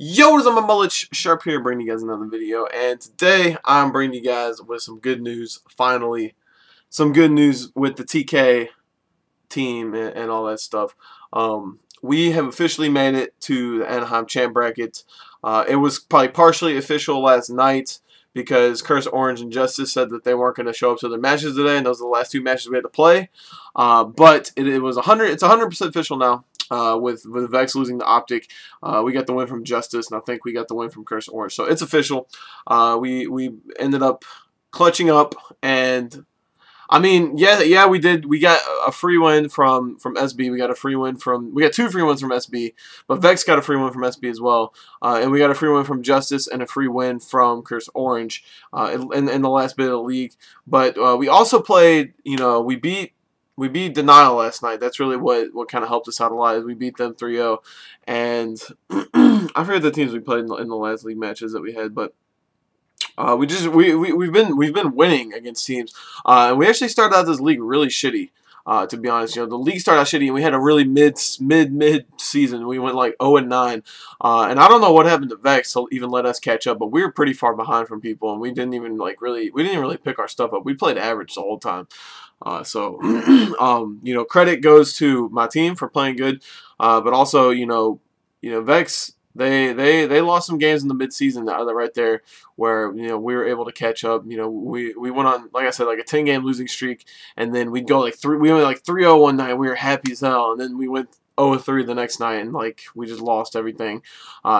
Yo, what is up, my mullet? Sharp here, bringing you guys another video, and today I'm bringing you guys with some good news. Finally, some good news with the TK team and all that stuff. We have officially made it to the Anaheim champ bracket. It was probably partially official last night because Curse Orange and Justice said that they weren't going to show up to their matches today, and those are the last two matches we had to play. But it was 100. It's 100% official now. With Vex losing the Optic, we got the win from Justice, and I think we got the win from Curse Orange. So it's official. We ended up clutching up, and I mean, yeah, we did. We got a free win from SB. We got two free wins from SB, but Vex got a free win from SB as well, and we got a free win from Justice and a free win from Curse Orange in the last bit of the league. But we also played. We beat Denial last night. That's really what kind of helped us out a lot. Is we beat them 3-0, and I forget the teams we played in the last league matches that we had, but we've been winning against teams, and we actually started out this league really shitty. To be honest, the league started out shitty, and we had a really mid season. We went like 0-9, and I don't know what happened to Vex to even let us catch up, but we were pretty far behind from people, and we didn't even really pick our stuff up. We played average the whole time. So credit goes to my team for playing good, but also, Vex, they lost some games in the mid-season right there where, we were able to catch up. We went on, like I said, like a 10-game losing streak, and then we went like 3-0 one night. We were happy as hell, and then we went 0-3 the next night, and like we just lost everything.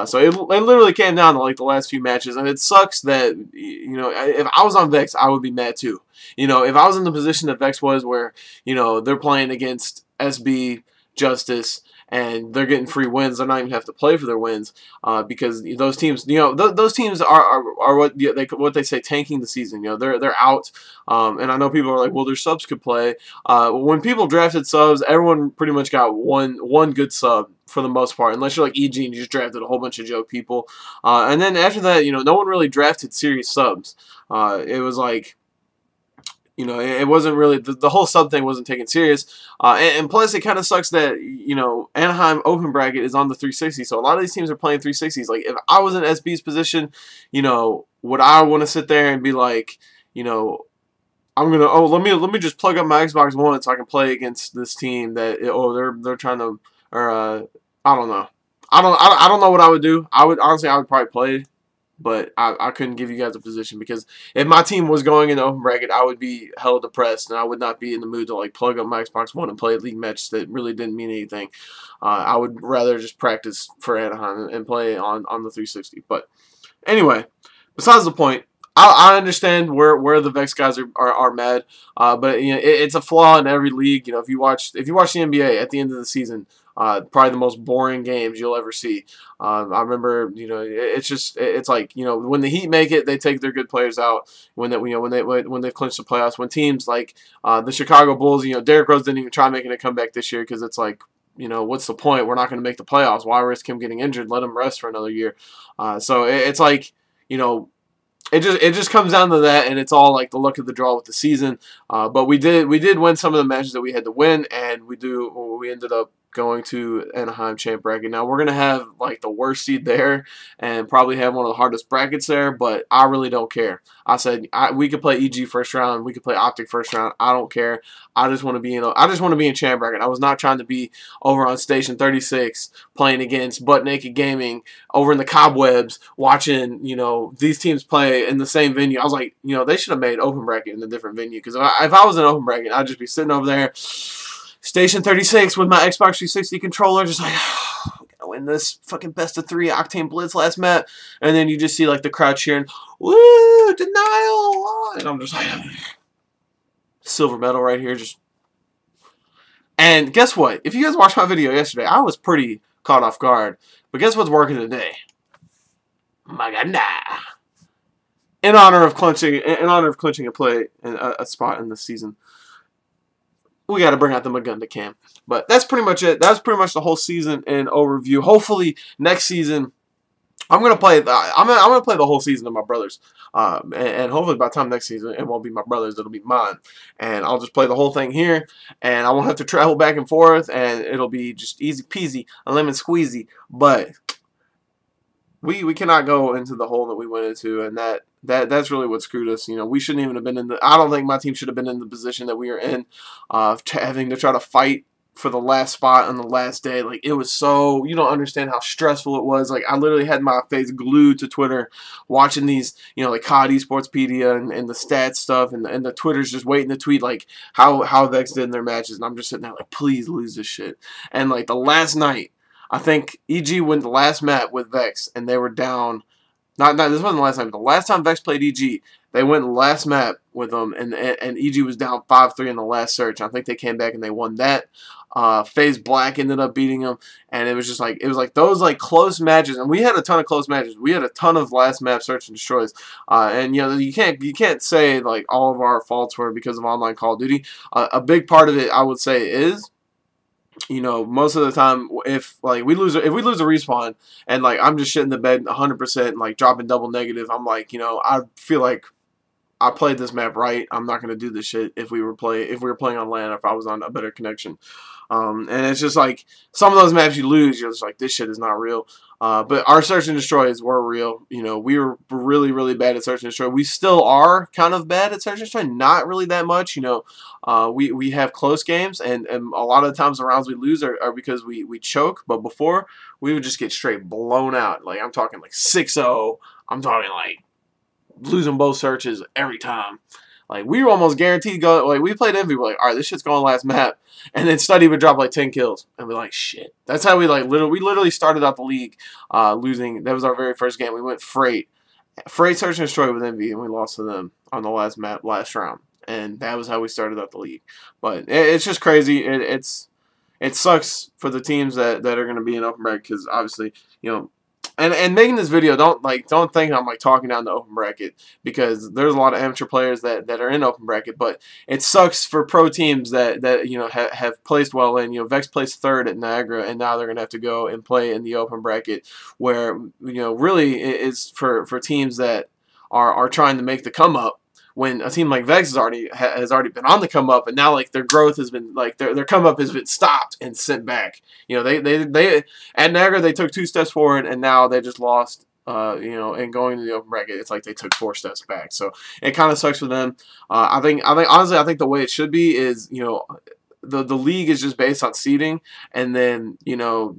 So it literally came down to like the last few matches, and it sucks that if I was on Vex, I would be mad too. If I was in the position that Vex was, where they're playing against SB, Justice, and they're getting free wins, they're not even have to play for their wins, because those teams, those teams are what they say tanking the season. They're out, and I know people are like, well, their subs could play. When people drafted subs, everyone pretty much got one good sub for the most part, unless you're like EG and you just drafted a whole bunch of joke people, and then after that, no one really drafted serious subs. It was like, it wasn't really, the whole sub thing wasn't taken serious, and plus it kind of sucks that, Anaheim open bracket is on the 360, so a lot of these teams are playing 360s. Like, if I was in SB's position, would I want to sit there and be like, let me just plug up my Xbox One so I can play against this team that, they're trying to, or, I don't know. I don't know what I would do. I would probably play, but I couldn't give you guys a position, because if my team was going in the open bracket, I would be hella depressed, and I would not be in the mood to like plug up my Xbox One and play a league match that really didn't mean anything. I would rather just practice for Anaheim and play on the 360. But anyway, besides the point, I understand where the Vex guys are mad, but it's a flaw in every league. If you watch the NBA at the end of the season, probably the most boring games you'll ever see. I remember, it's like, when the Heat make it, they take their good players out. When they clinch the playoffs, when teams like the Chicago Bulls, Derrick Rose didn't even try making a comeback this year, because it's like, what's the point? We're not going to make the playoffs. Why risk him getting injured? Let him rest for another year. So it's like, it just comes down to that, and it's all like the luck of the draw with the season. But we did win some of the matches that we had to win, and we ended up going to Anaheim champ bracket. Now we're gonna have like the worst seed there, and probably have one of the hardest brackets there. But I really don't care. I said we could play EG first round, we could play Optic first round. I don't care. I just want to be in champ bracket. I was not trying to be over on Station 36 playing against Butt Naked Gaming over in the cobwebs, watching these teams play in the same venue. I was like, they should have made open bracket in a different venue, because if I was in open bracket, I'd just be sitting over there, Station 36 with my Xbox 360 controller, just like, gotta win this fucking best of 3 Octane Blitz last map, and then you just see like the crowd cheering, woo, Denial, and I'm just like, silver medal right here, just. And guess what? If you guys watched my video yesterday, I was pretty caught off guard, but guess what's working today? Maganda. In honor of clinching a play, a spot in this season, we got to bring out the Magunda cam. But that's pretty much it. That's pretty much the whole season in overview. Hopefully next season, I'm gonna play the whole season of my brothers, and hopefully by the time next season it won't be my brothers, it'll be mine, and I'll just play the whole thing here, and I won't have to travel back and forth, and it'll be just easy peasy, a lemon squeezy. But we cannot go into the hole that we went into, and that's really what screwed us. You know, we shouldn't even have been in the. I don't think my team should have been in the position that we are in, having to try to fight for the last spot on the last day. Like, it was so, you don't understand how stressful it was. Like, I literally had my face glued to Twitter watching these, you know, like COD Sportspedia and the stats stuff, and the Twitter's just waiting to tweet like how Vex did in their matches, and I'm just sitting there like, please lose this shit. And like the last night, I think EG went the last map with Vex, and they were down. Not this wasn't the last time. The last time Vex played EG, they went the last map with them, and EG was down 5-3 in the last search. I think they came back and they won that. FaZe Black ended up beating them, and it was just like those like close matches, and we had a ton of close matches. We had a ton of last map search and destroys, and you know you can't say like all of our faults were because of online Call of Duty. A big part of it, I would say, is, you know, most of the time, if we lose a respawn, and like I'm just shitting the bed 100%, like dropping double negative, I'm like, you know, I feel like I played this map right. I'm not gonna do this shit if we were playing on LAN, or if I was on a better connection. And it's just like some of those maps you lose, you're just like, this shit is not real. But our search and destroys were real. You know, we were really, really bad at search and destroy. We still are kind of bad at search and destroy, not really that much. You know, we have close games, and a lot of the times the rounds we lose are because we choke. But before, we would just get straight blown out. Like, I'm talking like 6-0. I'm talking like losing both searches every time. Like, we were almost guaranteed to go. Like, we played Envy. We're like, all right, this shit's going last map. And then Study would drop like 10 kills. And we're like, shit. That's how we literally started out the league losing. That was our very first game. We went Freight search and destroy with Envy, and we lost to them on the last map, last round. And that was how we started out the league. But it's just crazy. It sucks for the teams that are going to be in open bracket, because obviously, you know, and making this video, don't think I'm like talking down the open bracket, because there's a lot of amateur players that are in open bracket, but it sucks for pro teams that you know have placed well in. You know, Vex placed third at Niagara, and now they're gonna have to go and play in the open bracket, where, you know, really is for teams that are trying to make the come up, when a team like Vex has already been on the come up, and now like their growth has been, like their come up has been stopped and sent back. You know, they at Niagara they took 2 steps forward, and now they just lost. You know, and going to the open bracket, it's like they took 4 steps back. So it kind of sucks for them. I think honestly, I think the way it should be is, you know, the league is just based on seeding, and then, you know,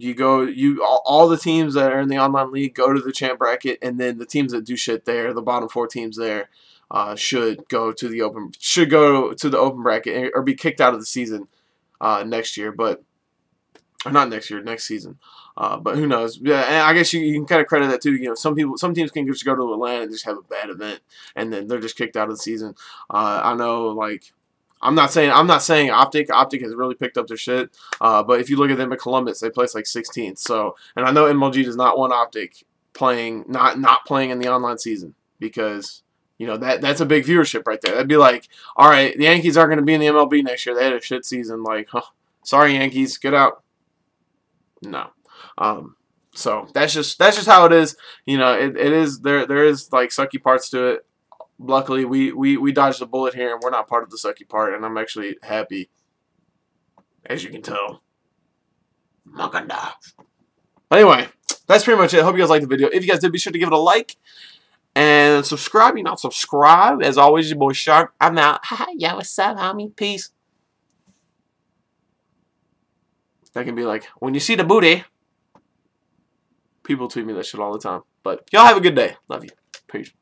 all the teams that are in the online league go to the champ bracket, and then the teams that do shit there, the bottom 4 teams there, should go to the open bracket, or be kicked out of the season next year, but or not next year, next season. But who knows? Yeah, and I guess you can kind of credit that too. You know, some teams can just go to Atlanta and just have a bad event, and then they're just kicked out of the season. I know, like, I'm not saying Optic has really picked up their shit, but if you look at them at Columbus, they placed like 16th. So, and I know MLG does not want Optic not playing in the online season, because, you know, that's a big viewership right there. That'd be like, all right, the Yankees aren't going to be in the MLB next year. They had a shit season. Like, huh, sorry Yankees, get out. No. So that's just how it is. You know, it is there is like sucky parts to it. Luckily, we dodged a bullet here, and we're not part of the sucky part, and I'm actually happy, as you can tell. Maganda. Anyway, that's pretty much it. Hope you guys liked the video. If you guys did, be sure to give it a like and subscribe. You're not subscribed. As always, your boy Shark. I'm out. Yo, what's up, homie? Peace. That can be like, when you see the booty. People tweet me that shit all the time. But y'all have a good day. Love you. Peace.